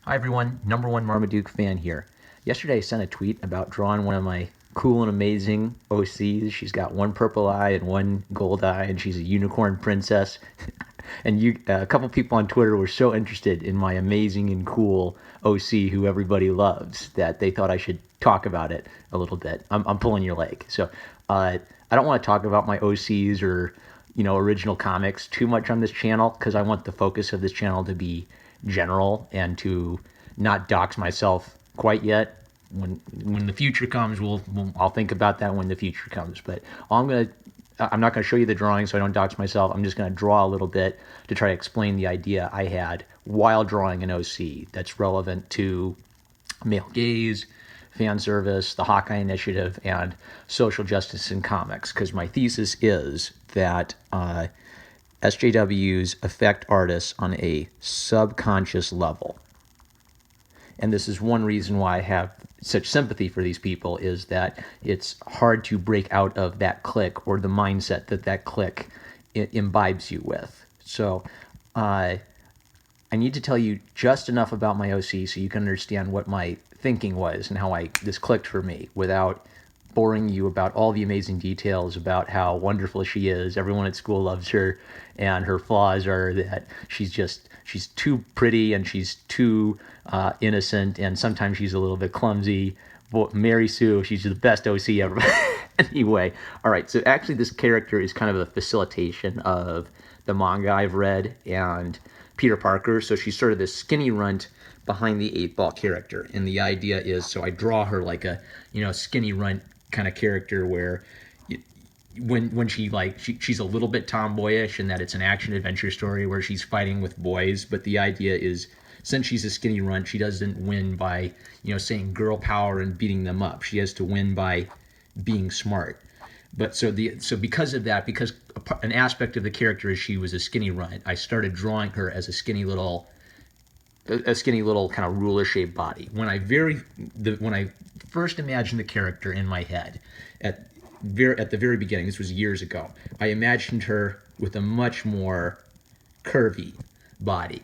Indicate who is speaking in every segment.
Speaker 1: Hi everyone, number one Marmaduke fan here. Yesterday I sent a tweet about drawing one of my cool and amazing OCs. She's got one purple eye and one gold eye, and she's a unicorn princess. And a couple people on Twitter were so interested in my amazing and cool OC, who everybody loves, that they thought I should talk about it a little bit. I'm pulling your leg. So I don't want to talk about my OCs or original comics too much on this channel because I want the focus of this channel to be general and to not dox myself quite yet. When the future comes, I'll think about that when the future comes. But I'm not going to show you the drawing so I don't dox myself. I'm just going to draw a little bit to try to explain the idea I had while drawing an OC that's relevant to male gaze, fan service, the Hawkeye Initiative, and social justice in comics. Because my thesis is that SJWs affect artists on a subconscious level. And this is one reason why I have such sympathy for these people, is that it's hard to break out of that clique or the mindset that clique imbibes you with. So I need to tell you just enough about my OC so you can understand what my thinking was and how this clicked for me without boring you about all the amazing details about how wonderful she is. Everyone at school loves her, and her flaws are that she's too pretty and she's too innocent, and sometimes she's a little bit clumsy. But Mary Sue, she's the best OC ever. Anyway, all right. So actually, this character is kind of a facilitation of the manga I've read and Peter Parker. So she's sort of this skinny runt behind the eight ball character, and the idea is, so I draw her like a skinny runt kind of character where when she's a little bit tomboyish, and that it's an action adventure story where she's fighting with boys, but the idea is, since she's a skinny runt, she doesn't win by saying girl power and beating them up. She has to win by being smart. But so because of that, because an aspect of the character is she was a skinny runt, I started drawing her as a skinny little kind of ruler shaped body. When I first imagined the character in my head at the very beginning, this was years ago, I imagined her with a much more curvy body.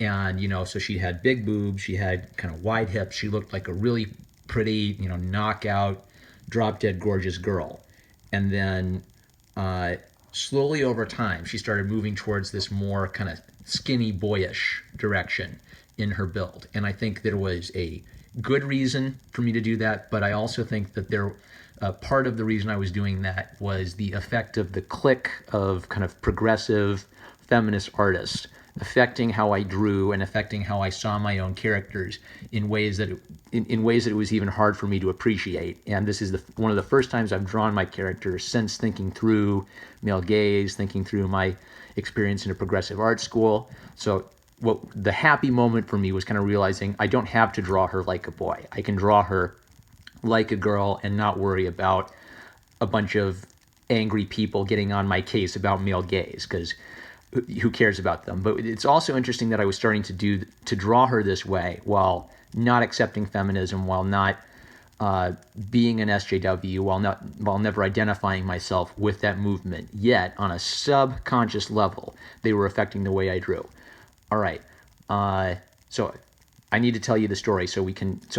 Speaker 1: And so she had big boobs, she had kind of wide hips, she looked like a really pretty, knockout, drop dead gorgeous girl. And then slowly over time, she started moving towards this more kind of skinny boyish direction in her build. And I think there was a good reason for me to do that, but I also think that part of the reason I was doing that was the effect of the clique of kind of progressive feminist artists affecting how I drew and affecting how I saw my own characters in ways that it was even hard for me to appreciate. And this is one of the first times I've drawn my characters since thinking through male gaze, thinking through my experience in a progressive art school. So the happy moment for me was kind of realizing I don't have to draw her like a boy. I can draw her like a girl and not worry about a bunch of angry people getting on my case about male gaze, because who cares about them? But it's also interesting that I was starting to draw her this way while not accepting feminism, while not being an SJW, while never identifying myself with that movement. Yet on a subconscious level, they were affecting the way I drew. All right, so I need to tell you the story so I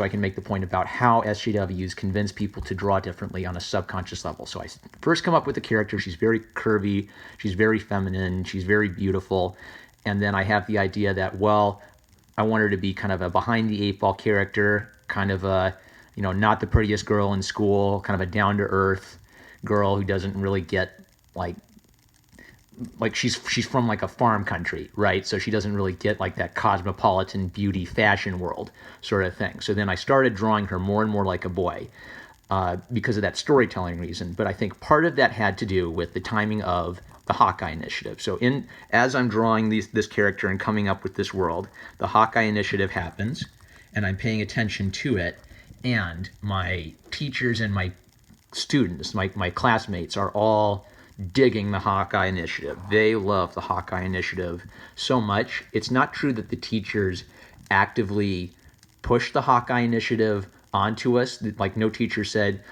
Speaker 1: can make the point about how SJWs convince people to draw differently on a subconscious level. So I first come up with the character. She's very curvy, she's very feminine, she's very beautiful, and then I have the idea that, well, I want her to be kind of a behind the eight ball character, kind of a not the prettiest girl in school, kind of a down to earth girl who doesn't really get like she's from like a farm country, right? So she doesn't really get like that cosmopolitan beauty fashion world sort of thing. So then I started drawing her more and more like a boy because of that storytelling reason. But I think part of that had to do with the timing of the Hawkeye Initiative. So as I'm drawing this character and coming up with this world, the Hawkeye Initiative happens, and I'm paying attention to it. And my teachers and my students, my classmates, are all digging the Hawkeye Initiative. They love the Hawkeye Initiative so much. It's not true that the teachers actively push the Hawkeye Initiative onto us. Like, no teacher said,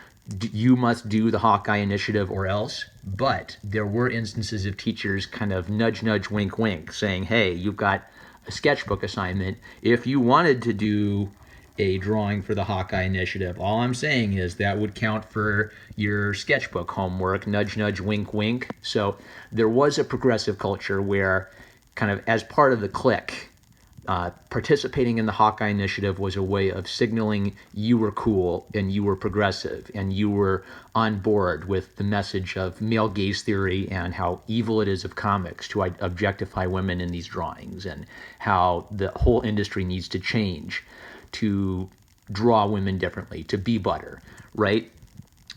Speaker 1: you must do the Hawkeye Initiative or else. But there were instances of teachers kind of nudge, nudge, wink, wink, saying, hey, you've got a sketchbook assignment. If you wanted to do a drawing for the Hawkeye Initiative, all I'm saying is that would count for your sketchbook homework, nudge, nudge, wink, wink. So there was a progressive culture where, kind of as part of the clique, participating in the Hawkeye Initiative was a way of signaling you were cool and you were progressive and you were on board with the message of male gaze theory and how evil it is of comics to objectify women in these drawings, and how the whole industry needs to change to draw women differently, to be butter, right?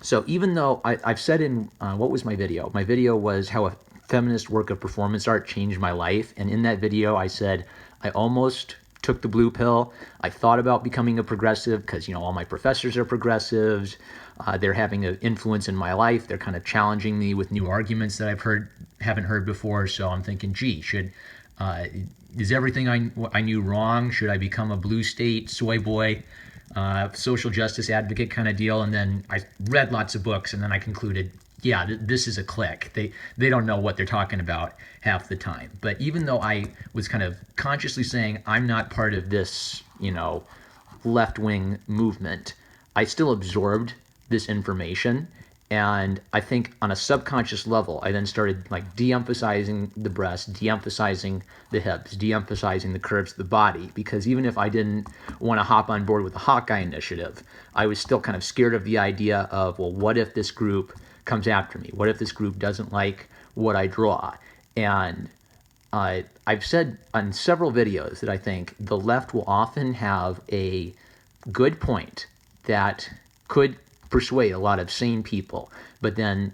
Speaker 1: So even though I've said in, what was my video? My video was how a feminist work of performance art changed my life. And in that video, I said, I almost took the blue pill. I thought about becoming a progressive because, all my professors are progressives. They're having an influence in my life. They're kind of challenging me with new arguments that haven't heard before. So I'm thinking, gee, is everything I knew wrong? Should I become a blue state soy boy, social justice advocate kind of deal? And then I read lots of books, and then I concluded, yeah, this is a clique. They don't know what they're talking about half the time. But even though I was kind of consciously saying I'm not part of this, left-wing movement, I still absorbed this information. And I think on a subconscious level, I then started like de-emphasizing the breast, de-emphasizing the hips, de-emphasizing the curves of the body, because even if I didn't want to hop on board with the Hawkeye Initiative, I was still kind of scared of the idea of, well, what if this group comes after me? What if this group doesn't like what I draw? And I've said on several videos that I think the left will often have a good point that could persuade a lot of sane people, but then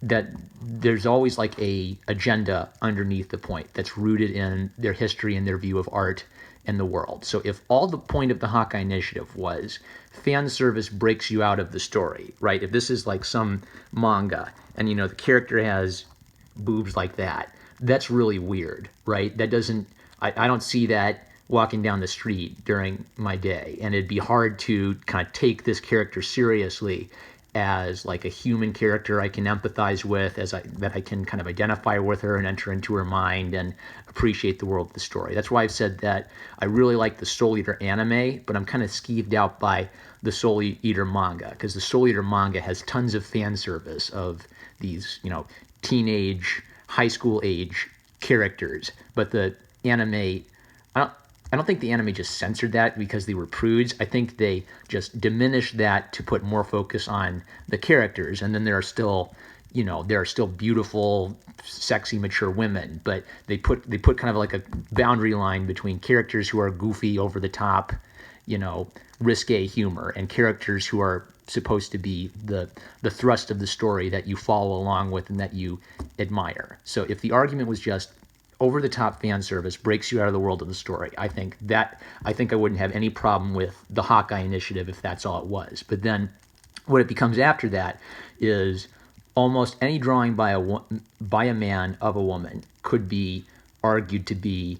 Speaker 1: that there's always like a agenda underneath the point that's rooted in their history and their view of art and the world. So if all the point of the Hawkeye Initiative was fan service breaks you out of the story, right? If this is like some manga and the character has boobs like that, that's really weird, right? That doesn't, I don't see that walking down the street during my day, and it'd be hard to kind of take this character seriously as like a human character I can empathize with, that I can kind of identify with her and enter into her mind and appreciate the world of the story. That's why I've said that I really like the Soul Eater anime, but I'm kind of skeeved out by the Soul Eater manga, because the Soul Eater manga has tons of fan service of these, teenage, high school age characters, but the anime, I don't think the anime just censored that because they were prudes. I think they just diminished that to put more focus on the characters. And then there are still beautiful, sexy, mature women, but they put kind of like a boundary line between characters who are goofy, over the top, risque humor, and characters who are supposed to be the thrust of the story that you follow along with and that you admire. So if the argument was just over-the-top fan service breaks you out of the world of the story, I think I wouldn't have any problem with the Hawkeye Initiative if that's all it was. But then what it becomes after that is almost any drawing by a man of a woman could be argued to be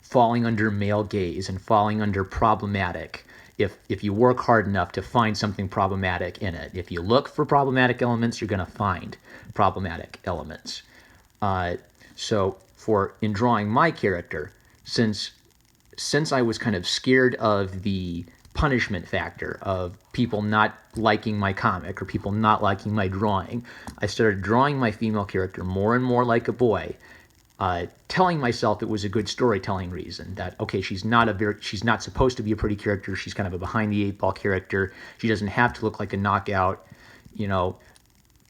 Speaker 1: falling under male gaze and falling under problematic if you work hard enough to find something problematic in it. If you look for problematic elements, you're going to find problematic elements. So in drawing my character, since I was kind of scared of the punishment factor of people not liking my comic or people not liking my drawing, I started drawing my female character more and more like a boy, telling myself it was a good storytelling reason, that, okay, she's not supposed to be a pretty character. She's kind of a behind the eight ball character. She doesn't have to look like a knockout,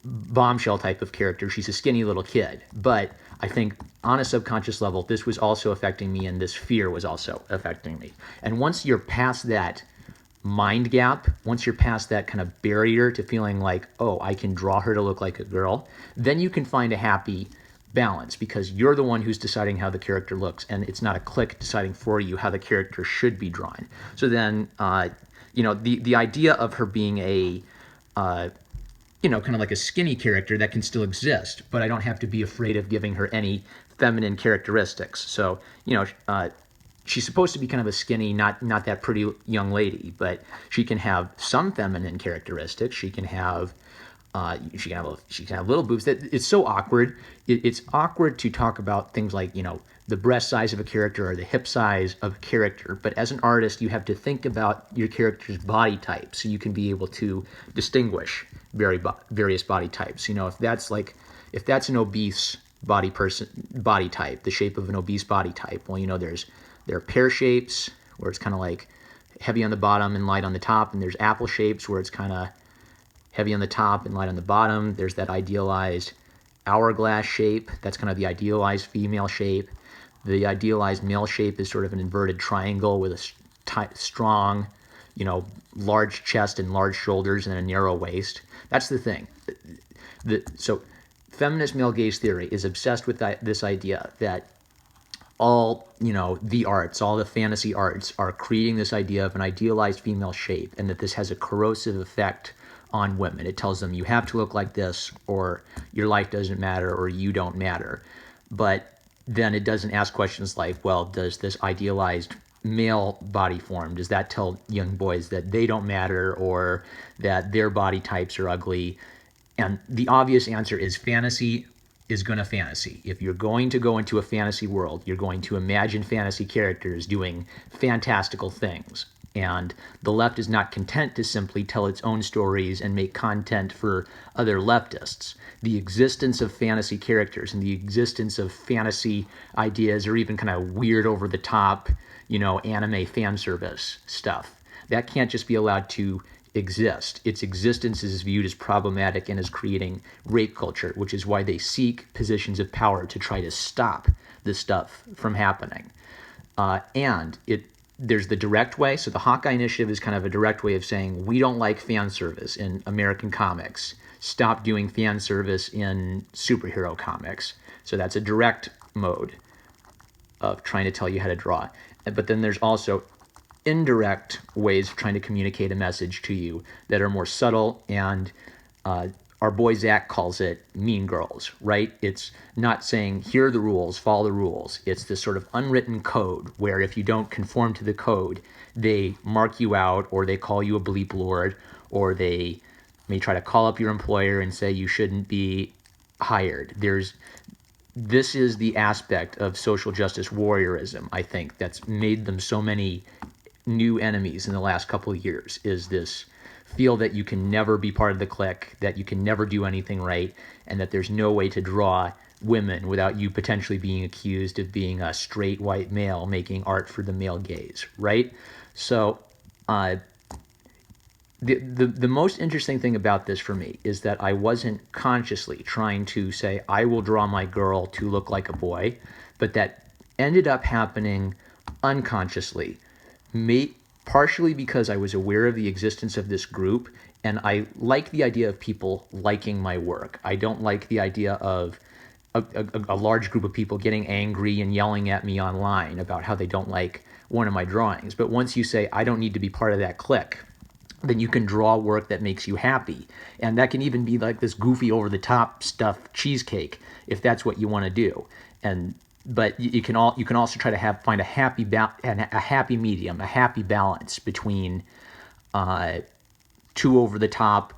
Speaker 1: bombshell type of character. She's a skinny little kid. But I think on a subconscious level, this was also affecting me, and this fear was also affecting me. And once you're past that mind gap, once you're past that kind of barrier to feeling like, oh, I can draw her to look like a girl, then you can find a happy balance, because you're the one who's deciding how the character looks, and it's not a clique deciding for you how the character should be drawn. So then, the idea of her being a kind of like a skinny character that can still exist, but I don't have to be afraid of giving her any feminine characteristics. So, she's supposed to be kind of a skinny, not that pretty young lady, but she can have some feminine characteristics. She can have She can have little boobs. That it's so awkward. It's awkward to talk about things like, you know, the breast size of a character or the hip size of a character. But as an artist, you have to think about your character's body type so you can be able to distinguish various body types. You know, if that's an obese body type, the shape of an obese body type. Well, you know, there are pear shapes where it's kind of like heavy on the bottom and light on the top, and there's apple shapes where it's kind of heavy on the top and light on the bottom. There's that idealized hourglass shape. That's kind of the idealized female shape. The idealized male shape is sort of an inverted triangle with a strong, you know, large chest and large shoulders and a narrow waist. That's the thing. So feminist male gaze theory is obsessed with this idea that all, you know, the arts, all the fantasy arts are creating this idea of an idealized female shape, and that this has a corrosive effect on women. It tells them you have to look like this or your life doesn't matter or you don't matter. But then it doesn't ask questions like, well, does this idealized male body form, does that tell young boys that they don't matter or that their body types are ugly? And the obvious answer is fantasy is going to fantasy. If you're going to go into a fantasy world, you're going to imagine fantasy characters doing fantastical things. And the left is not content to simply tell its own stories and make content for other leftists. The existence of fantasy characters and the existence of fantasy ideas or even kind of weird over the top, you know, anime fan service stuff, that can't just be allowed to exist. Its existence is viewed as problematic and as creating rape culture, which is why they seek positions of power to try to stop this stuff from happening. There's the direct way. So the Hawkeye Initiative is kind of a direct way of saying, we don't like fan service in American comics. Stop doing fan service in superhero comics. So that's a direct mode of trying to tell you how to draw. But then there's also indirect ways of trying to communicate a message to you that are more subtle, and our boy Zach calls it Mean Girls, right? It's not saying, here are the rules, follow the rules. It's this sort of unwritten code where if you don't conform to the code, they mark you out, or they call you a bleep lord, or they may try to call up your employer and say you shouldn't be hired. This is the aspect of social justice warriorism, I think, that's made them so many new enemies in the last couple of years, is this feel that you can never be part of the clique, that you can never do anything right, and that there's no way to draw women without you potentially being accused of being a straight white male making art for the male gaze, right? So the most interesting thing about this for me is that I wasn't consciously trying to say, I will draw my girl to look like a boy, but that ended up happening unconsciously, partially because I was aware of the existence of this group, and I like the idea of people liking my work. I don't like the idea of a large group of people getting angry and yelling at me online about how they don't like one of my drawings. But once you say, I don't need to be part of that clique, then you can draw work that makes you happy. And that can even be like this goofy over-the-top stuff cheesecake, if that's what you want to do. But you can also try to find a happy medium, a happy balance between too over the top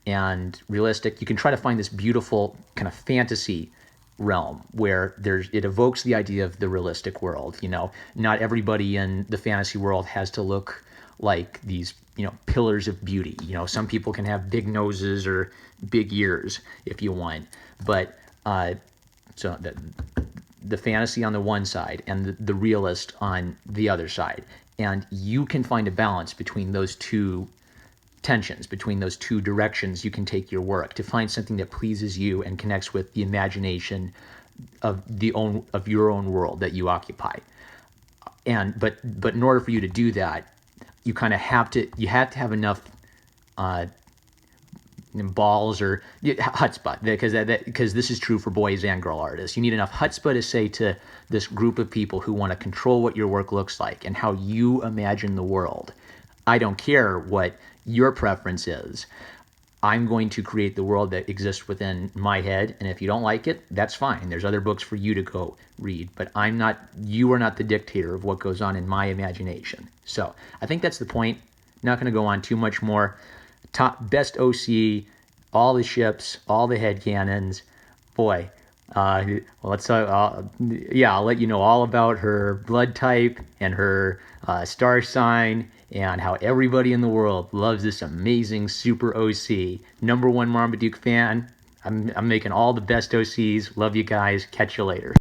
Speaker 1: and realistic. You can try to find this beautiful kind of fantasy realm where it evokes the idea of the realistic world. You know, not everybody in the fantasy world has to look like these, you know, pillars of beauty. You know, some people can have big noses or big ears if you want, but so the fantasy on the one side and the realist on the other side. And you can find a balance between those two tensions, between those two directions you can take your work to find something that pleases you and connects with the imagination of your own world that you occupy. But in order for you to do that, you kind of have to have enough balls or chutzpah, because this is true for boys and girl artists. You need enough chutzpah to say to this group of people who want to control what your work looks like and how you imagine the world, I don't care what your preference is. I'm going to create the world that exists within my head, and if you don't like it, that's fine. There's other books for you to go read, but you are not the dictator of what goes on in my imagination. So I think that's the point. Not going to go on too much more. Best OC all the ships, all the headcanons. Boy, I'll let you know all about her blood type and her star sign and how everybody in the world loves this amazing super OC. Number one Marmaduke fan. I'm making all the best OCs. Love you guys. Catch you later.